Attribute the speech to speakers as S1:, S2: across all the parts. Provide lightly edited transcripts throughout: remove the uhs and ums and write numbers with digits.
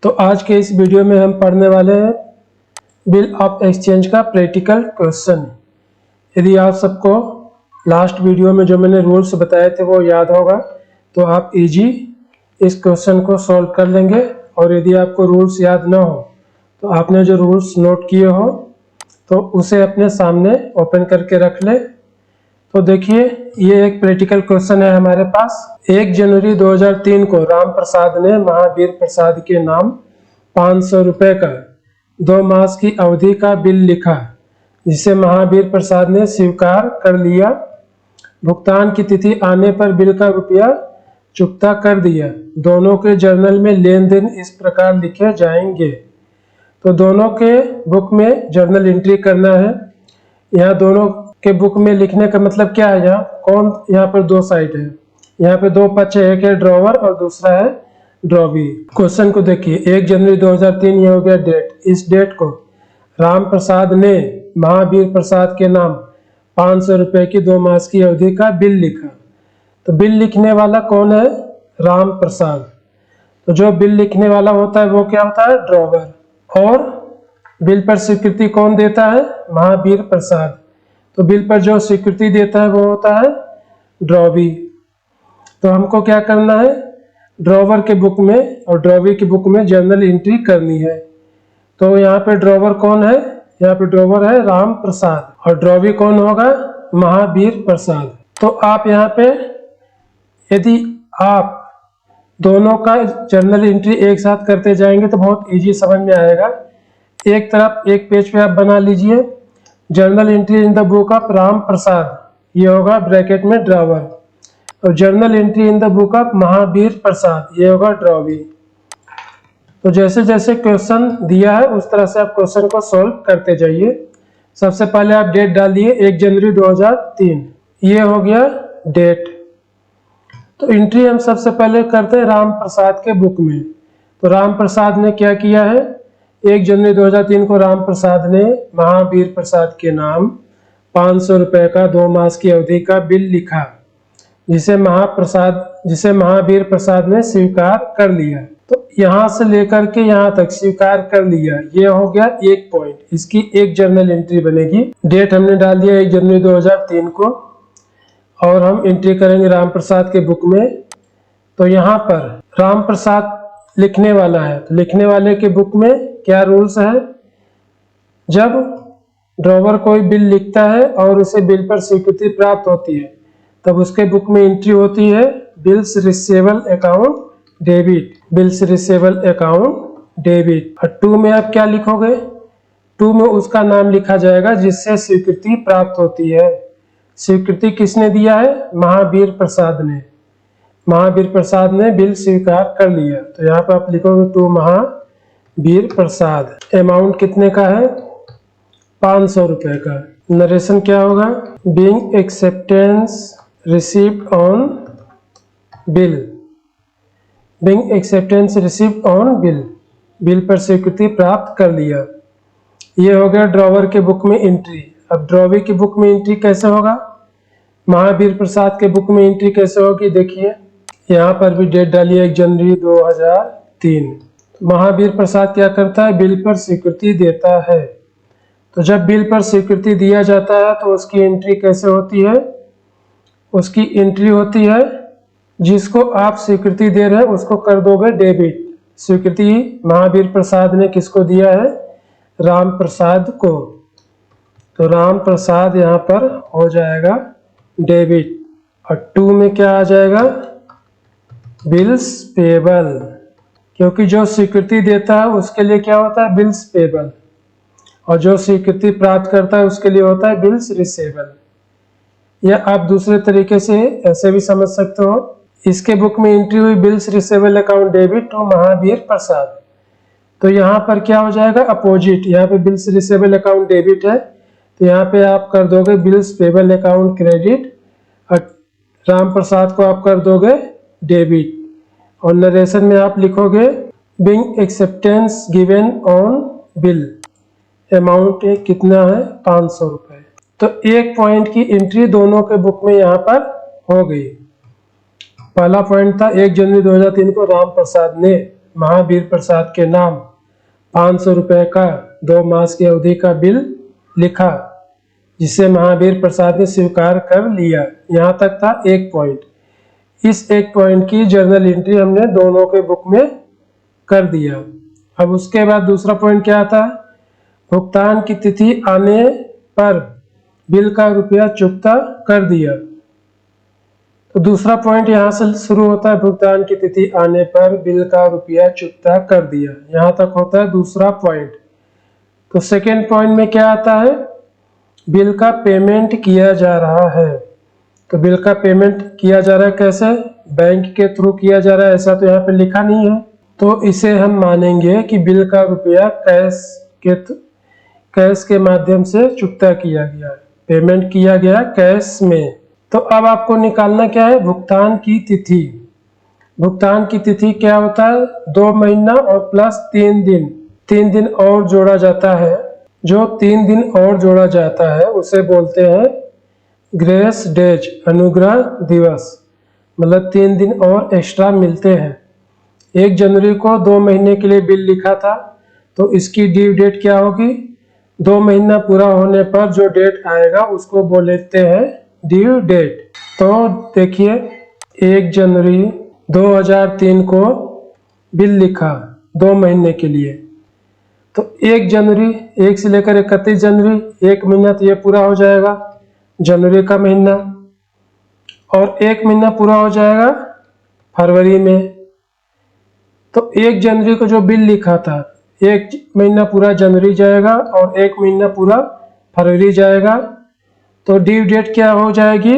S1: तो आज के इस वीडियो में हम पढ़ने वाले हैं बिल ऑफ एक्सचेंज का प्रैक्टिकल क्वेश्चन। यदि आप सबको लास्ट वीडियो में जो मैंने रूल्स बताए थे वो याद होगा तो आप इजी इस क्वेश्चन को सॉल्व कर लेंगे। और यदि आपको रूल्स याद ना हो तो आपने जो रूल्स नोट किए हो तो उसे अपने सामने ओपन करके रख ले। तो देखिए, ये एक प्रैक्टिकल क्वेश्चन है हमारे पास। 1 जनवरी 2003 को राम प्रसाद ने महावीर प्रसाद के नाम 500 रुपए का 2 मास की अवधि का बिल लिखा, जिसे महावीर प्रसाद ने स्वीकार कर लिया। भुगतान की तिथि आने पर बिल का रुपया चुकता कर दिया। दोनों के जर्नल में लेन देन इस प्रकार लिखे जाएंगे। तो दोनों के बुक में जर्नल एंट्री करना है। यहाँ दोनों के बुक में लिखने का मतलब क्या है, यहाँ पर 2 साइड है, यहाँ पे 2 पक्ष है, एक है ड्रॉवर और दूसरा है ड्रॉवी। क्वेश्चन को देखिए, 1 जनवरी 2003 ये हो गया डेट। इस डेट को राम प्रसाद ने महावीर प्रसाद के नाम 500 रुपए की 2 मास की अवधि का बिल लिखा। तो बिल लिखने वाला कौन है? राम प्रसाद। तो जो बिल लिखने वाला होता है वो क्या होता है? ड्रॉवर। और बिल पर स्वीकृति कौन देता है? महावीर प्रसाद। तो बिल पर जो स्वीकृति देता है वो होता है ड्रॉवी। तो हमको क्या करना है? ड्रॉवर के बुक में और ड्रॉवी की बुक में जर्नल एंट्री करनी है। तो यहाँ पे ड्रॉवर कौन है? यहाँ पे ड्रॉवर है राम प्रसाद और ड्रॉवी कौन होगा? महावीर प्रसाद। तो आप यहाँ पे यदि आप दोनों का जर्नल एंट्री एक साथ करते जाएंगे तो बहुत इजी समझ में आएगा। एक तरफ एक पेज पे आप बना लीजिए journal entry in the book of Ram Prasad, ये होगा ब्रैकेट में ड्रॉवर, और journal entry in the book of Mahavir Prasad, ये होगा ड्रॉवी। तो जैसे जैसे क्वेश्चन दिया है उस तरह से आप क्वेश्चन को सॉल्व करते जाइए। सबसे पहले आप डेट डालिए 1 जनवरी 2003, ये हो गया डेट। तो एंट्री हम सबसे पहले करते हैं राम प्रसाद के बुक में। तो राम प्रसाद ने क्या किया है? 1 जनवरी 2003 को राम प्रसाद ने महावीर प्रसाद के नाम 500 रुपए का 2 मास की अवधि का बिल लिखा, जिसे महावीर प्रसाद ने स्वीकार कर लिया। तो यहाँ से लेकर के यहाँ तक स्वीकार कर लिया, ये हो गया 1 पॉइंट। इसकी एक जर्नल एंट्री बनेगी। डेट हमने डाल दिया 1 जनवरी 2003 को, और हम एंट्री करेंगे राम प्रसाद के बुक में। तो यहाँ पर राम प्रसाद लिखने वाला है, तो लिखने वाले के बुक में क्या रूल्स है? जब ड्रॉवर कोई बिल लिखता है और उसे बिल पर स्वीकृति प्राप्त होती है तब उसके बुक में एंट्री होती है bills receivable account debit, bills receivable account debit. और 2 में आप क्या लिखोगे? 2 में उसका नाम लिखा जाएगा जिससे स्वीकृति प्राप्त होती है। स्वीकृति किसने दिया है? महावीर प्रसाद ने। महावीर प्रसाद ने बिल स्वीकार कर लिया। तो यहाँ पर आप लिखोगे 2 महावीर प्रसाद। अमाउंट कितने का है? 500 रुपए का। नरेशन क्या होगा? Being acceptance received on bill, being acceptance received on bill, bill पर स्वीकृति प्राप्त कर लिया। ये हो गया ड्रॉवर के बुक में एंट्री। अब ड्रॉवी की बुक में एंट्री कैसे होगा? महावीर प्रसाद के बुक में एंट्री कैसे होगी? देखिए, यहाँ पर भी डेट डालिए 1 जनवरी 2003। महावीर प्रसाद क्या करता है? बिल पर स्वीकृति देता है। तो जब बिल पर स्वीकृति दिया जाता है तो उसकी एंट्री कैसे होती है? उसकी एंट्री होती है, जिसको आप स्वीकृति दे रहे हैं उसको कर दोगे डेबिट। स्वीकृति महावीर प्रसाद ने किसको दिया है? राम प्रसाद को। तो राम प्रसाद यहाँ पर हो जाएगा डेबिट। और 2 में क्या आ जाएगा? बिल्स पेबल, क्योंकि जो स्वीकृति देता है उसके लिए क्या होता है? बिल्स पेबल, और जो स्वीकृति प्राप्त करता है उसके लिए होता है बिल्स रिसेबल। या आप दूसरे तरीके से ऐसे भी समझ सकते हो, इसके बुक में एंट्री हुई bills receivable account debit to Mahavir Prasad. तो यहाँ पर क्या हो जाएगा? अपोजिट। यहाँ पे बिल्स रिसेबल अकाउंट डेबिट है तो यहाँ पे आप कर दोगे बिल्स पेबल अकाउंट क्रेडिट, और राम प्रसाद को आप कर दोगे डेबिट। और नरेशन में आप लिखोगे being acceptance given on bill, amount कितना है? 500 रुपए। तो 1 पॉइंट की एंट्री दोनों के बुक में यहाँ पर हो गई। पहला पॉइंट था 1 जनवरी 2003 को राम प्रसाद ने महावीर प्रसाद के नाम 500 रुपये का 2 मास की अवधि का बिल लिखा, जिसे महावीर प्रसाद ने स्वीकार कर लिया। यहाँ तक था एक पॉइंट। इस एक पॉइंट की जर्नल एंट्री हमने दोनों के बुक में कर दिया। अब उसके बाद दूसरा पॉइंट क्या आता है, भुगतान की तिथि आने पर बिल का रुपया चुकता कर दिया। तो दूसरा पॉइंट यहाँ से शुरू होता है, भुगतान की तिथि आने पर बिल का रुपया चुकता कर दिया। यहाँ तक होता है दूसरा पॉइंट। तो सेकेंड पॉइंट में क्या आता है, बिल का पेमेंट किया जा रहा है। तो बिल का पेमेंट किया जा रहा है कैसे, बैंक के थ्रू किया जा रहा है, ऐसा तो यहाँ पे लिखा नहीं है। तो इसे हम मानेंगे कि बिल का रुपया कैश के माध्यम से चुकता किया गया है, पेमेंट किया गया कैश में। तो अब आपको निकालना क्या है, भुगतान की तिथि। भुगतान की तिथि क्या होता है, 2 महीना और प्लस 3 दिन, 3 दिन और जोड़ा जाता है। जो 3 दिन और जोड़ा जाता है उसे बोलते हैं ग्रेस डेज, अनुग्रह दिवस। मतलब 3 दिन और एक्स्ट्रा मिलते हैं। 1 जनवरी को 2 महीने के लिए बिल लिखा था, तो इसकी ड्यू डेट क्या होगी, 2 महीना पूरा होने पर जो डेट आएगा उसको बोलते हैं ड्यू डेट। तो देखिए 1 जनवरी 2003 को बिल लिखा 2 महीने के लिए, तो 1 जनवरी 1 से लेकर 31 जनवरी 1 महीना, तो ये पूरा हो जाएगा जनवरी का महीना, और 1 महीना पूरा हो जाएगा फरवरी में। तो 1 जनवरी को जो बिल लिखा था 1 महीना पूरा जनवरी जाएगा और 1 महीना पूरा फरवरी जाएगा। तो ड्यू डेट क्या हो जाएगी,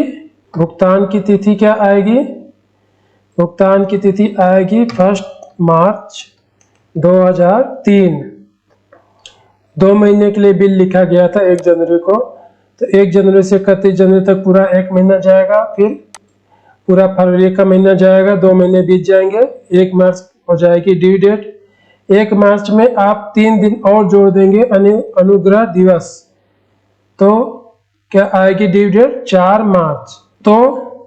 S1: भुगतान की तिथि क्या आएगी, भुगतान की तिथि आएगी 1 मार्च 2003। 2 महीने के लिए बिल लिखा गया था 1 जनवरी को, तो 1 जनवरी से 31 जनवरी तक पूरा 1 महीना जाएगा, फिर पूरा फरवरी का महीना जाएगा, 2 महीने बीत जाएंगे, 1 मार्च हो जाएगी ड्यू डेट। 1 मार्च में आप 3 दिन और जोड़ देंगे, अनुग्रह दिवस, तो क्या आएगी ड्यू डेट 4 मार्च। तो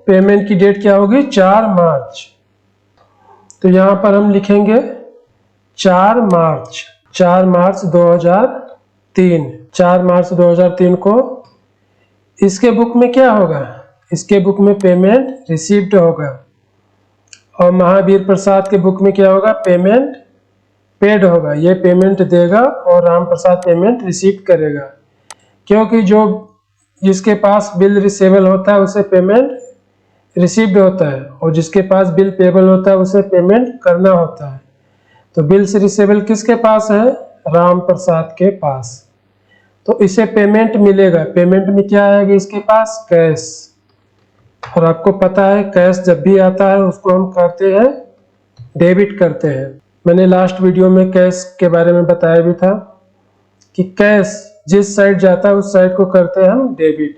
S1: पेमेंट की डेट क्या होगी 4 मार्च। तो यहाँ पर हम लिखेंगे 4 मार्च, 4 मार्च 2003, 4 मार्च 2003 को। इसके बुक में क्या होगा, इसके बुक में पेमेंट रिसीव्ड होगा, और महावीर प्रसाद के बुक में क्या होगा, पेमेंट पेड होगा। ये पेमेंट देगा और राम प्रसाद पेमेंट रिसीव करेगा, क्योंकि जो जिसके पास बिल रिसेबल होता है उसे पेमेंट रिसीव्ड होता है, और जिसके पास बिल पेबल होता है उसे पेमेंट करना होता है। तो बिल से रिसेबल किसके पास है, राम प्रसाद के पास। तो इसे पेमेंट मिलेगा, पेमेंट में क्या आएगा इसके पास, कैश। और आपको पता है कैश जब भी आता है उसको हम करते हैं डेबिट करते हैं। मैंने लास्ट वीडियो में कैश के बारे में बताया भी था कि कैश जिस साइड जाता है उस साइड को करते हैं हम डेबिट।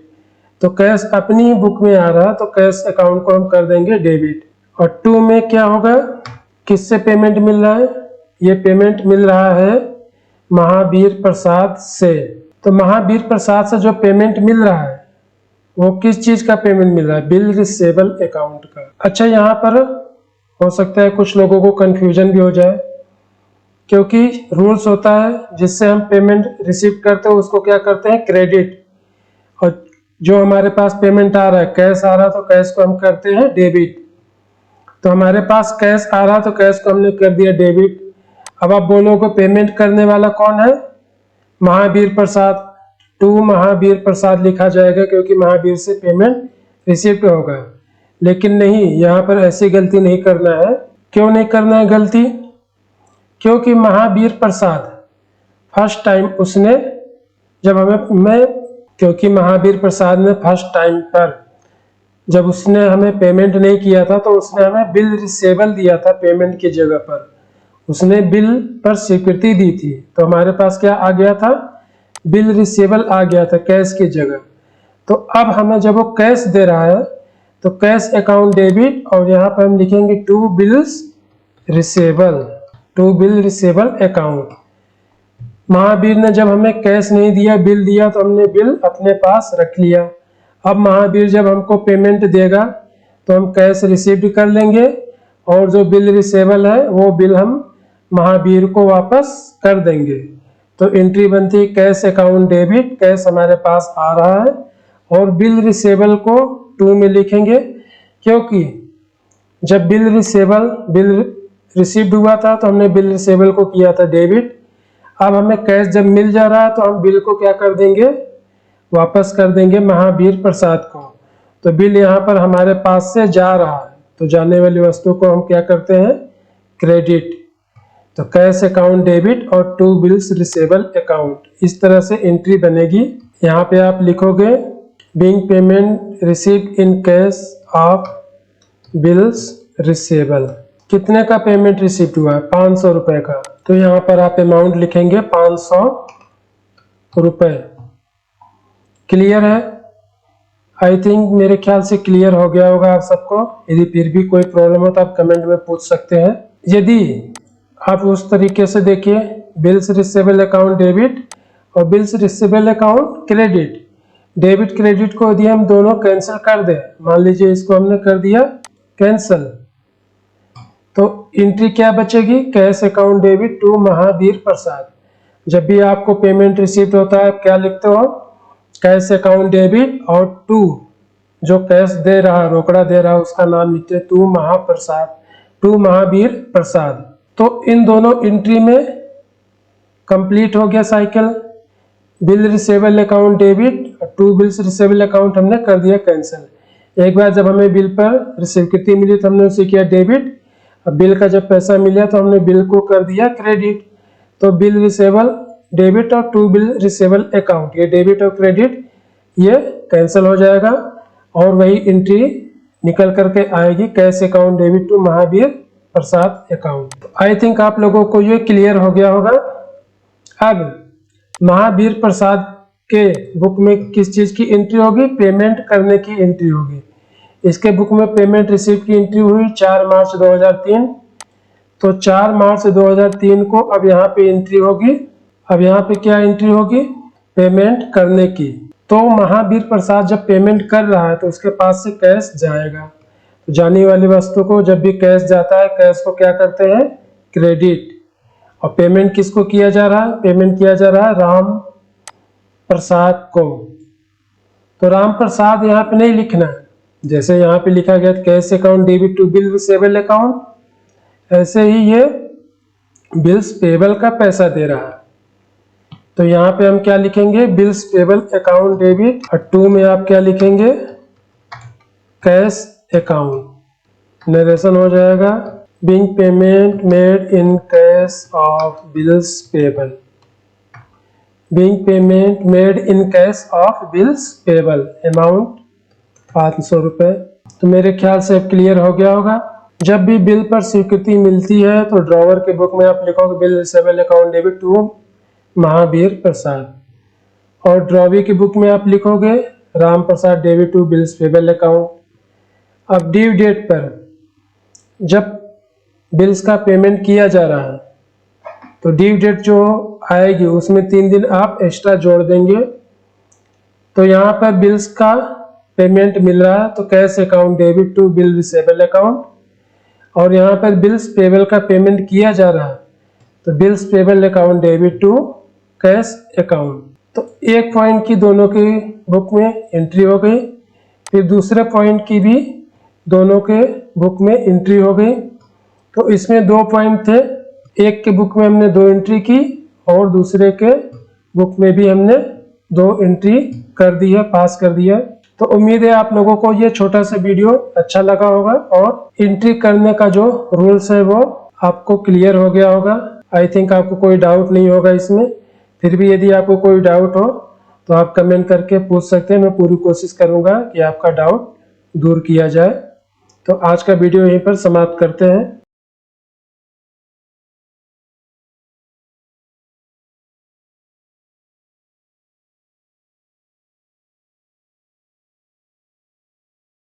S1: तो कैश अपनी ही बुक में आ रहा है तो कैश अकाउंट को हम कर देंगे डेबिट। और 2 में क्या होगा, किससे पेमेंट मिल रहा है, ये पेमेंट मिल रहा है महावीर प्रसाद से। तो महावीर प्रसाद से जो पेमेंट मिल रहा है वो किस चीज का पेमेंट मिल रहा है, बिल रिसेबल अकाउंट का। अच्छा, यहाँ पर हो सकता है कुछ लोगों को कंफ्यूजन भी हो जाए, क्योंकि रूल्स होता है जिससे हम पेमेंट रिसीव करते हैं उसको क्या करते हैं, क्रेडिट। और जो हमारे पास पेमेंट आ रहा है, कैश आ रहा है, तो कैश को हम करते हैं डेबिट। तो हमारे पास कैश आ रहा है तो कैश को हमने कर दिया डेबिट। अब आप बोलोगे पेमेंट करने वाला कौन है, महावीर प्रसाद। 2 महावीर प्रसाद लिखा जाएगा क्योंकि महावीर से पेमेंट रिसीव होगा। लेकिन नहीं, यहाँ पर ऐसी गलती नहीं करना है। क्यों नहीं करना है गलती, क्योंकि महावीर प्रसाद फर्स्ट टाइम उसने जब क्योंकि महावीर प्रसाद ने फर्स्ट टाइम पर जब उसने हमें पेमेंट नहीं किया था तो उसने हमें बिल रिसेबल दिया था, पेमेंट की जगह पर उसने बिल पर स्वीकृति दी थी। तो हमारे पास क्या आ गया था, बिल रिसेबल आ गया था कैश की जगह। तो अब हमें जब वो कैश दे रहा है तो कैश अकाउंट डेबिट, और यहाँ पर हम लिखेंगे to bills receivable, to bill receivable account. Mahavir ने जब हमें कैश नहीं दिया, बिल दिया, तो हमने बिल अपने पास रख लिया। अब महावीर जब हमको पेमेंट देगा तो हम कैश रिसीव कर लेंगे, और जो बिल रिसेबल है वो बिल हम महावीर को वापस कर देंगे। तो एंट्री बनती है कैश अकाउंट डेबिट, कैश हमारे पास आ रहा है, और बिल रिसेबल को टू में लिखेंगे, क्योंकि जब बिल रिसीव्ड हुआ था तो हमने बिल रिसेबल को किया था डेबिट। अब हमें कैश जब मिल जा रहा है तो हम बिल को क्या कर देंगे, वापस कर देंगे महावीर प्रसाद को। तो बिल यहाँ पर हमारे पास से जा रहा है, तो जाने वाली वस्तु को हम क्या करते हैं, क्रेडिट। तो कैश अकाउंट डेबिट और टू बिल्स रिसेबल अकाउंट, इस तरह से एंट्री बनेगी। यहाँ पे आप लिखोगे being payment received in cash of bills receivable. कितने का पेमेंट रिसीव्ड हुआ है, 500 रुपए का। तो यहाँ पर आप अमाउंट लिखेंगे 500 रुपए। क्लियर है? आई थिंक मेरे ख्याल से क्लियर हो गया होगा आप सबको। यदि फिर भी कोई प्रॉब्लम हो तो आप कमेंट में पूछ सकते हैं। यदि आप उस तरीके से देखिए, बिल्स रिसेबल अकाउंट डेबिट और bills receivable account credit, debit credit को यदि हम दोनों कैंसिल कर दें, मान लीजिए इसको हमने कर दिया कैंसिल, तो एंट्री क्या बचेगी, cash account debit to Mahavir Prasad. जब भी आपको पेमेंट रिसीव होता है आप क्या लिखते हो, कैश अकाउंट डेबिट, और टू जो कैश दे रहा, रोकड़ा दे रहा, उसका नाम लिखते हैं टू महाप्रसाद, टू महावीर प्रसाद। तो इन दोनों एंट्री में कंप्लीट हो गया cycle. Bill receivable account debit, to bills receivable account हमने कर दिया कैंसिल। एक बार जब हमें बिल पर रिसीव कितनी मिली तो हमने उसे किया डेबिट। अब बिल का जब पैसा मिला तो हमने बिल को कर दिया क्रेडिट। तो बिल रिसेबल डेबिट और टू बिल रिसेबल अकाउंट, ये डेबिट और क्रेडिट ये कैंसिल हो जाएगा, और वही एंट्री निकल करके आएगी cash account debit to Mahavir Prasad account. I think आप लोगों को ये क्लियर हो गया होगा। अब महावीर प्रसाद के बुक में किस चीज की एंट्री होगी, पेमेंट करने की एंट्री होगी। इसके बुक में पेमेंट रिसीव की एंट्री हुई 4 मार्च 2003। तो 4 मार्च 2003 को अब यहाँ पे एंट्री होगी। अब यहाँ पे क्या एंट्री होगी, पेमेंट करने की। तो महावीर प्रसाद जब पेमेंट कर रहा है तो उसके पास से कैश जाएगा। तो जाने वाली वस्तु को जब भी कैश जाता है, कैश को क्या करते हैं, क्रेडिट। और पेमेंट किसको किया जा रहा है, पेमेंट किया जा रहा है राम प्रसाद को। तो राम प्रसाद यहाँ पे नहीं लिखना है, जैसे यहाँ पे लिखा गया cash account debit to bill receivable account, ऐसे ही ये बिल्स पेबल का पैसा दे रहा है। तो यहाँ पे हम क्या लिखेंगे, बिल्स पेबल अकाउंट डेबिट, और टू में आप क्या लिखेंगे, कैश अकाउंट। नरेशन हो जाएगा being payment made in cash of bills payable, being payment made in cash of bills payable, amount 500 रुपए। तो मेरे ख्याल से अब क्लियर हो गया होगा। जब भी बिल पर स्वीकृति मिलती है तो ड्रॉवर के बुक में आप लिखोगे bill receivable account debit to Mahavir Prasad, और ड्रॉवी की बुक में आप लिखोगे Ram Prasad debit to bills payable account. अब ड्यू डेट पर जब बिल्स का पेमेंट किया जा रहा है तो ड्यू डेट जो आएगी उसमें 3 दिन आप एक्स्ट्रा जोड़ देंगे। तो यहाँ पर बिल्स का पेमेंट मिल रहा है तो cash account debit to bill receivable account, और यहाँ पर बिल्स पेबल का पेमेंट किया जा रहा है तो bills payable account debit to cash account. तो एक पॉइंट की दोनों की बुक में एंट्री हो गई, फिर दूसरे पॉइंट की भी दोनों के बुक में एंट्री हो गई। तो इसमें 2 पॉइंट थे, एक के बुक में हमने 2 एंट्री की और दूसरे के बुक में भी हमने 2 एंट्री कर दी है, पास कर दिया। तो उम्मीद है आप लोगों को ये छोटा सा वीडियो अच्छा लगा होगा और एंट्री करने का जो रूल्स है वो आपको क्लियर हो गया होगा। आई थिंक आपको कोई डाउट नहीं होगा इसमें। फिर भी यदि आपको कोई डाउट हो तो आप कमेंट करके पूछ सकते हैं, मैं पूरी कोशिश करूंगा कि आपका डाउट दूर किया जाए। तो आज का वीडियो यहीं पर समाप्त करते हैं।